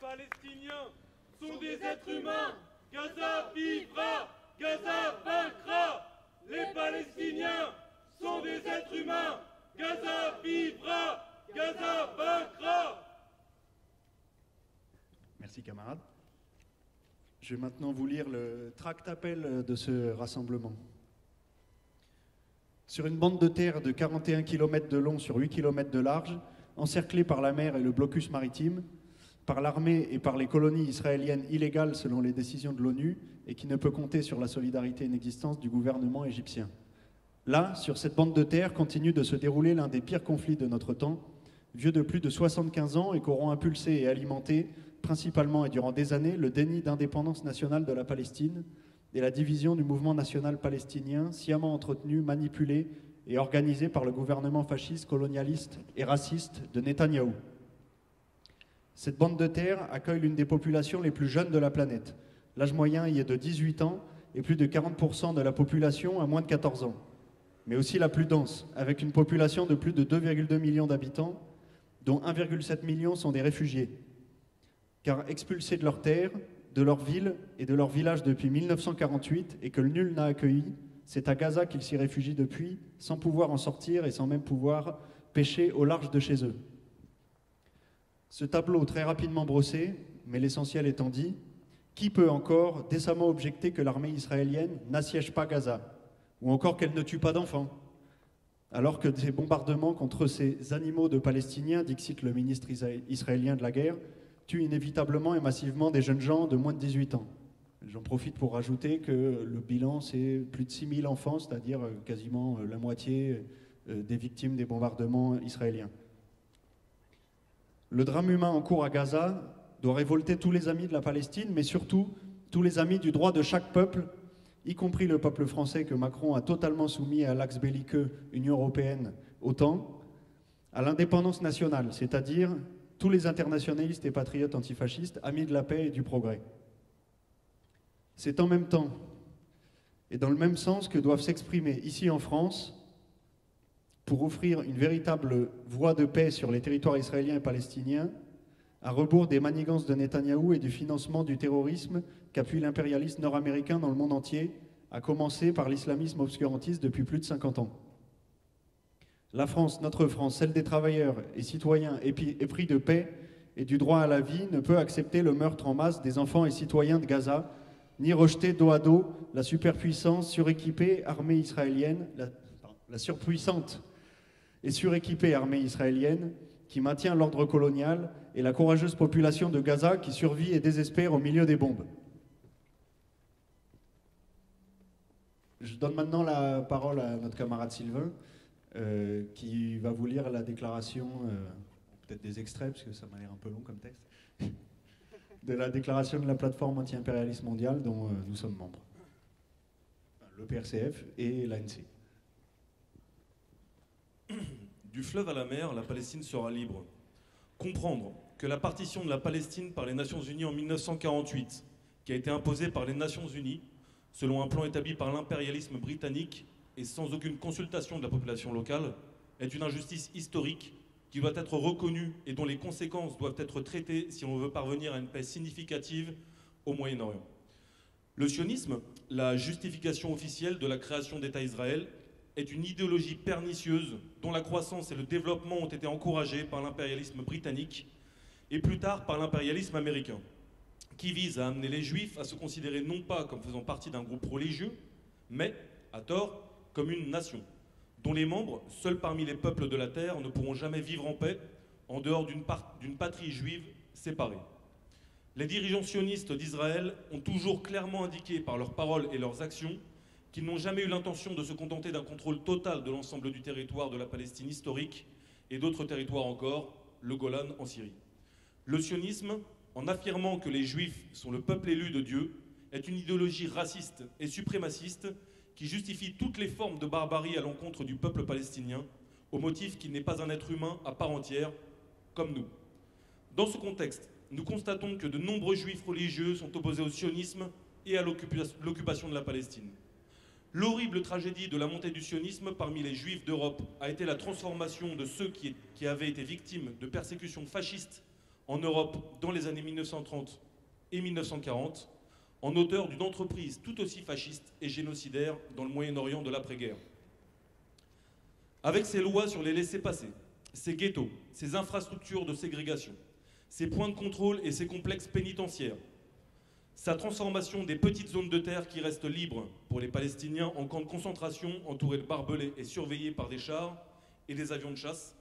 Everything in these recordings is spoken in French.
Palestiniens sont des êtres humains. Gaza vivra, Gaza vaincra. Les Palestiniens sont des êtres humains. Gaza vivra, Gaza vaincra. Merci camarades. Je vais maintenant vous lire le tract appel de ce rassemblement. Sur une bande de terre de 41 km de long sur 8 km de large, encerclée par la mer et le blocus maritime, par l'armée et par les colonies israéliennes illégales selon les décisions de l'ONU et qui ne peut compter sur la solidarité inexistante du gouvernement égyptien. Là, sur cette bande de terre, continue de se dérouler l'un des pires conflits de notre temps, vieux de plus de 75 ans et qu'auront impulsé et alimenté, principalement et durant des années, le déni d'indépendance nationale de la Palestine et la division du mouvement national palestinien, sciemment entretenu, manipulé et organisé par le gouvernement fasciste, colonialiste et raciste de Netanyahou. Cette bande de terre accueille l'une des populations les plus jeunes de la planète. L'âge moyen y est de 18 ans et plus de 40% de la population a moins de 14 ans. Mais aussi la plus dense, avec une population de plus de 2,2 millions d'habitants, dont 1,7 million sont des réfugiés. Car expulsés de leurs terres, de leur ville et de leur village depuis 1948 et que nul n'a accueilli, c'est à Gaza qu'ils s'y réfugient depuis, sans pouvoir en sortir et sans même pouvoir pêcher au large de chez eux. Ce tableau très rapidement brossé, mais l'essentiel étant dit, qui peut encore décemment objecter que l'armée israélienne n'assiège pas Gaza, ou encore qu'elle ne tue pas d'enfants, alors que ces bombardements contre ces animaux de Palestiniens, dixit le ministre israélien de la guerre, tuent inévitablement et massivement des jeunes gens de moins de 18 ans. J'en profite pour rajouter que le bilan, c'est plus de 6000 enfants, c'est-à-dire quasiment la moitié des victimes des bombardements israéliens. Le drame humain en cours à Gaza doit révolter tous les amis de la Palestine, mais surtout tous les amis du droit de chaque peuple, y compris le peuple français que Macron a totalement soumis à l'axe belliqueux Union européenne, OTAN, à l'indépendance nationale, c'est-à-dire tous les internationalistes et patriotes antifascistes, amis de la paix et du progrès. C'est en même temps et dans le même sens que doivent s'exprimer ici en France, pour offrir une véritable voie de paix sur les territoires israéliens et palestiniens, à rebours des manigances de Netanyahou et du financement du terrorisme qu'appuie l'impérialisme nord-américain dans le monde entier, à commencer par l'islamisme obscurantiste depuis plus de 50 ans. La France, notre France, celle des travailleurs et citoyens épris de paix et du droit à la vie, ne peut accepter le meurtre en masse des enfants et citoyens de Gaza, ni rejeter dos à dos la superpuissance suréquipée armée israélienne, la surpuissante et suréquipée armée israélienne qui maintient l'ordre colonial et la courageuse population de Gaza qui survit et désespère au milieu des bombes. Je donne maintenant la parole à notre camarade Sylvain qui va vous lire la déclaration, peut-être des extraits parce que ça m'a l'air un peu long comme texte, de la déclaration de la plateforme anti-impérialiste mondiale dont nous sommes membres, le PRCF et l'ANC. Du fleuve à la mer, la Palestine sera libre. Comprendre que la partition de la Palestine par les Nations Unies en 1948, qui a été imposée par les Nations Unies, selon un plan établi par l'impérialisme britannique et sans aucune consultation de la population locale, est une injustice historique qui doit être reconnue et dont les conséquences doivent être traitées si l'on veut parvenir à une paix significative au Moyen-Orient. Le sionisme, la justification officielle de la création d'État Israël, est une idéologie pernicieuse dont la croissance et le développement ont été encouragés par l'impérialisme britannique et plus tard par l'impérialisme américain, qui vise à amener les Juifs à se considérer non pas comme faisant partie d'un groupe religieux, mais, à tort, comme une nation, dont les membres, seuls parmi les peuples de la terre, ne pourront jamais vivre en paix en dehors d'une patrie juive séparée. Les dirigeants sionistes d'Israël ont toujours clairement indiqué par leurs paroles et leurs actions qu'ils n'ont jamais eu l'intention de se contenter d'un contrôle total de l'ensemble du territoire de la Palestine historique et d'autres territoires encore, le Golan en Syrie. Le sionisme, en affirmant que les Juifs sont le peuple élu de Dieu, est une idéologie raciste et suprémaciste qui justifie toutes les formes de barbarie à l'encontre du peuple palestinien, au motif qu'il n'est pas un être humain à part entière, comme nous. Dans ce contexte, nous constatons que de nombreux Juifs religieux sont opposés au sionisme et à l'occupation de la Palestine. L'horrible tragédie de la montée du sionisme parmi les Juifs d'Europe a été la transformation de ceux qui avaient été victimes de persécutions fascistes en Europe dans les années 1930 et 1940, en auteur d'une entreprise tout aussi fasciste et génocidaire dans le Moyen-Orient de l'après-guerre. Avec ses lois sur les laissez-passer, ses ghettos, ses infrastructures de ségrégation, ses points de contrôle et ses complexes pénitentiaires, sa transformation des petites zones de terre qui restent libres pour les Palestiniens en camps de concentration entourés de barbelés et surveillés par des chars et des avions de chasse,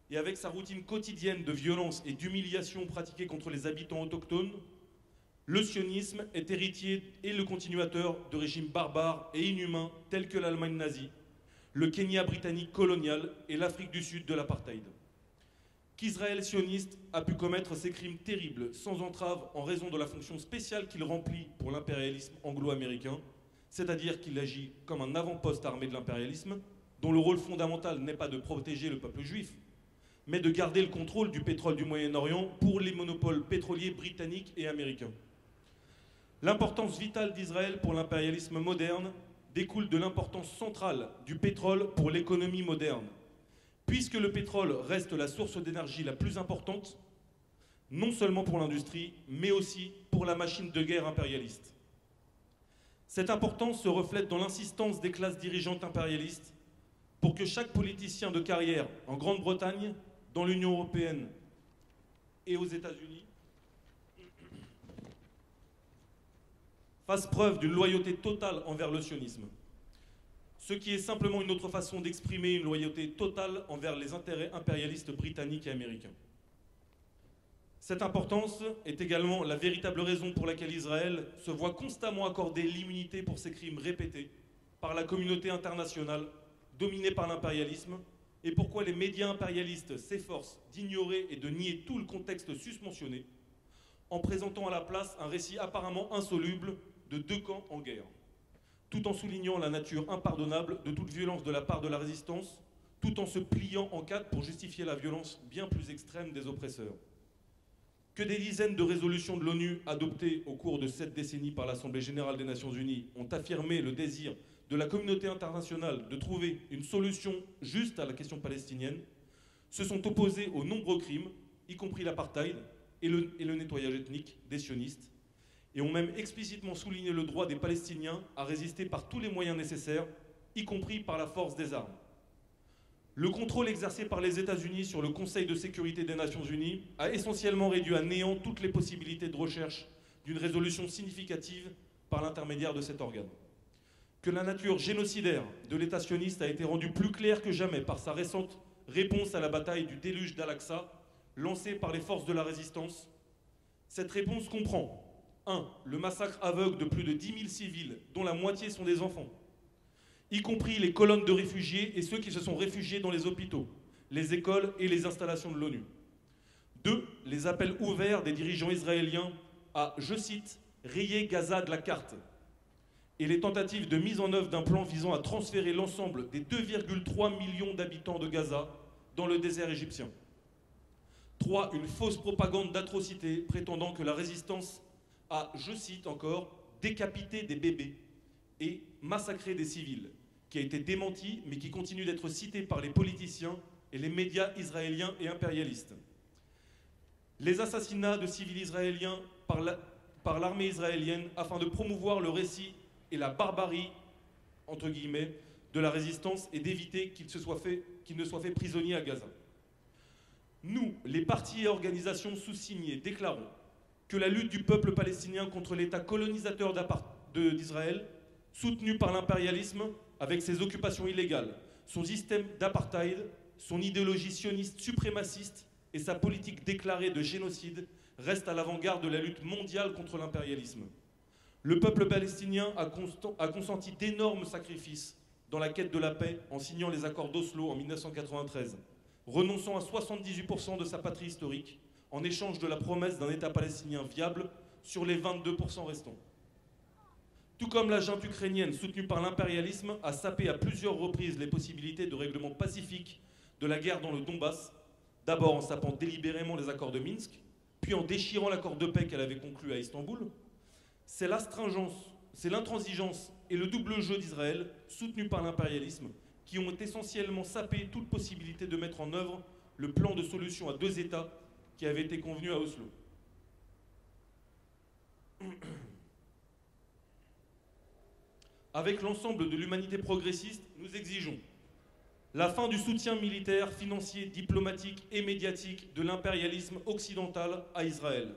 et avec sa routine quotidienne de violence et d'humiliation pratiquée contre les habitants autochtones, le sionisme est héritier et le continuateur de régimes barbares et inhumains tels que l'Allemagne nazie, le Kenya britannique colonial et l'Afrique du Sud de l'apartheid. Qu'Israël sioniste a pu commettre ces crimes terribles sans entrave en raison de la fonction spéciale qu'il remplit pour l'impérialisme anglo-américain, c'est-à-dire qu'il agit comme un avant-poste armé de l'impérialisme, dont le rôle fondamental n'est pas de protéger le peuple juif, mais de garder le contrôle du pétrole du Moyen-Orient pour les monopoles pétroliers britanniques et américains. L'importance vitale d'Israël pour l'impérialisme moderne découle de l'importance centrale du pétrole pour l'économie moderne, puisque le pétrole reste la source d'énergie la plus importante, non seulement pour l'industrie, mais aussi pour la machine de guerre impérialiste. Cette importance se reflète dans l'insistance des classes dirigeantes impérialistes pour que chaque politicien de carrière en Grande-Bretagne, dans l'Union européenne et aux États-Unis fasse preuve d'une loyauté totale envers le sionisme, ce qui est simplement une autre façon d'exprimer une loyauté totale envers les intérêts impérialistes britanniques et américains. Cette importance est également la véritable raison pour laquelle Israël se voit constamment accorder l'immunité pour ses crimes répétés par la communauté internationale dominée par l'impérialisme, et pourquoi les médias impérialistes s'efforcent d'ignorer et de nier tout le contexte susmentionné en présentant à la place un récit apparemment insoluble de deux camps en guerre, tout en soulignant la nature impardonnable de toute violence de la part de la résistance, tout en se pliant en quatre pour justifier la violence bien plus extrême des oppresseurs. Que des dizaines de résolutions de l'ONU adoptées au cours de 7 décennies par l'Assemblée générale des Nations unies ont affirmé le désir de la communauté internationale de trouver une solution juste à la question palestinienne, se sont opposés aux nombreux crimes, y compris l'apartheid et le nettoyage ethnique des sionistes, et ont même explicitement souligné le droit des Palestiniens à résister par tous les moyens nécessaires, y compris par la force des armes. Le contrôle exercé par les États-Unis sur le Conseil de sécurité des Nations unies a essentiellement réduit à néant toutes les possibilités de recherche d'une résolution significative par l'intermédiaire de cet organe. Que la nature génocidaire de l'État sioniste a été rendue plus claire que jamais par sa récente réponse à la bataille du déluge d'Al-Aqsa, lancée par les forces de la résistance. Cette réponse comprend 1. Le massacre aveugle de plus de 10 000 civils, dont la moitié sont des enfants, y compris les colonnes de réfugiés et ceux qui se sont réfugiés dans les hôpitaux, les écoles et les installations de l'ONU. 2. Les appels ouverts des dirigeants israéliens à, je cite, « rayer Gaza de la carte » et les tentatives de mise en œuvre d'un plan visant à transférer l'ensemble des 2,3 millions d'habitants de Gaza dans le désert égyptien. 3. Une fausse propagande d'atrocité prétendant que la résistance a, je cite encore, décapité des bébés et massacré des civils, qui a été démenti mais qui continue d'être cité par les politiciens et les médias israéliens et impérialistes. Les assassinats de civils israéliens par l'armée israélienne afin de promouvoir le récit et la barbarie, entre guillemets, de la résistance et d'éviter qu'il ne soit fait prisonnier à Gaza. Nous, les partis et organisations sous-signés, déclarons que la lutte du peuple palestinien contre l'État colonisateur d'Israël, soutenu par l'impérialisme avec ses occupations illégales, son système d'apartheid, son idéologie sioniste suprémaciste et sa politique déclarée de génocide, reste à l'avant-garde de la lutte mondiale contre l'impérialisme. Le peuple palestinien a consenti d'énormes sacrifices dans la quête de la paix en signant les accords d'Oslo en 1993, renonçant à 78% de sa patrie historique en échange de la promesse d'un État palestinien viable sur les 22% restants. Tout comme la junte ukrainienne soutenue par l'impérialisme a sapé à plusieurs reprises les possibilités de règlement pacifique de la guerre dans le Donbass, d'abord en sapant délibérément les accords de Minsk, puis en déchirant l'accord de paix qu'elle avait conclu à Istanbul. C'est l'intransigeance et le double jeu d'Israël, soutenu par l'impérialisme, qui ont essentiellement sapé toute possibilité de mettre en œuvre le plan de solution à deux États qui avait été convenu à Oslo. Avec l'ensemble de l'humanité progressiste, nous exigeons la fin du soutien militaire, financier, diplomatique et médiatique de l'impérialisme occidental à Israël,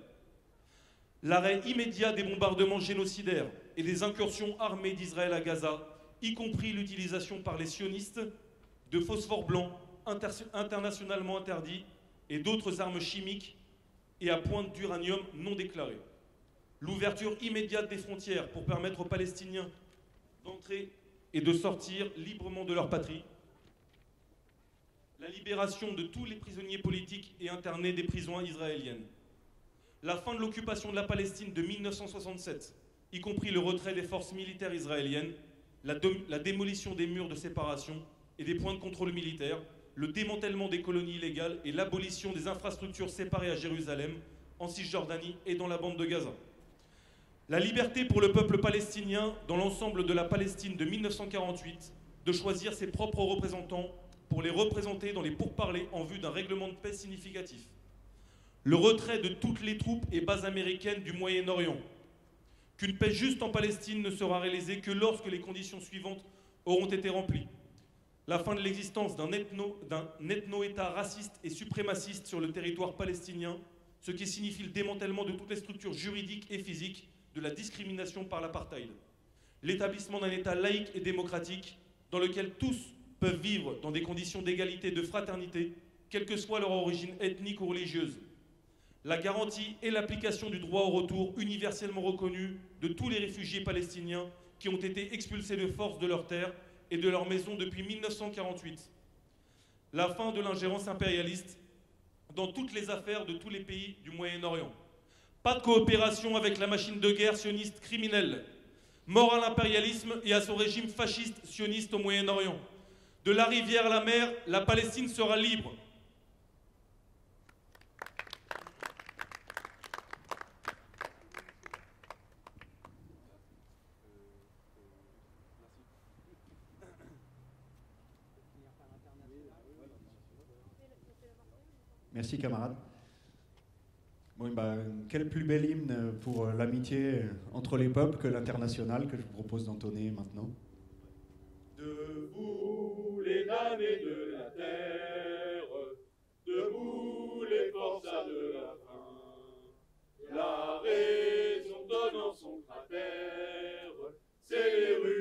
l'arrêt immédiat des bombardements génocidaires et des incursions armées d'Israël à Gaza, y compris l'utilisation par les sionistes de phosphore blanc internationalement interdit et d'autres armes chimiques et à pointe d'uranium non déclarées. L'ouverture immédiate des frontières pour permettre aux Palestiniens d'entrer et de sortir librement de leur patrie. La libération de tous les prisonniers politiques et internés des prisons israéliennes. La fin de l'occupation de la Palestine de 1967, y compris le retrait des forces militaires israéliennes, la démolition des murs de séparation et des points de contrôle militaires, le démantèlement des colonies illégales et l'abolition des infrastructures séparées à Jérusalem, en Cisjordanie et dans la bande de Gaza. La liberté pour le peuple palestinien dans l'ensemble de la Palestine de 1948 de choisir ses propres représentants pour les représenter dans les pourparlers en vue d'un règlement de paix significatif. Le retrait de toutes les troupes et bases américaines du Moyen-Orient. Qu'une paix juste en Palestine ne sera réalisée que lorsque les conditions suivantes auront été remplies. La fin de l'existence d'un ethno-État raciste et suprémaciste sur le territoire palestinien, ce qui signifie le démantèlement de toutes les structures juridiques et physiques de la discrimination par l'apartheid. L'établissement d'un État laïque et démocratique dans lequel tous peuvent vivre dans des conditions d'égalité et de fraternité, quelle que soit leur origine ethnique ou religieuse. La garantie et l'application du droit au retour universellement reconnu de tous les réfugiés palestiniens qui ont été expulsés de force de leurs terres et de leurs maisons depuis 1948. La fin de l'ingérence impérialiste dans toutes les affaires de tous les pays du Moyen-Orient. Pas de coopération avec la machine de guerre sioniste criminelle. Mort à l'impérialisme et à son régime fasciste sioniste au Moyen-Orient. De la rivière à la mer, la Palestine sera libre. Merci camarade. Bon, quel plus bel hymne pour l'amitié entre les peuples que l'Internationale que je vous propose d'entonner maintenant. Debout les damnés de la terre, debout les forçats de la faim, la raison donnant son cratère, c'est les rues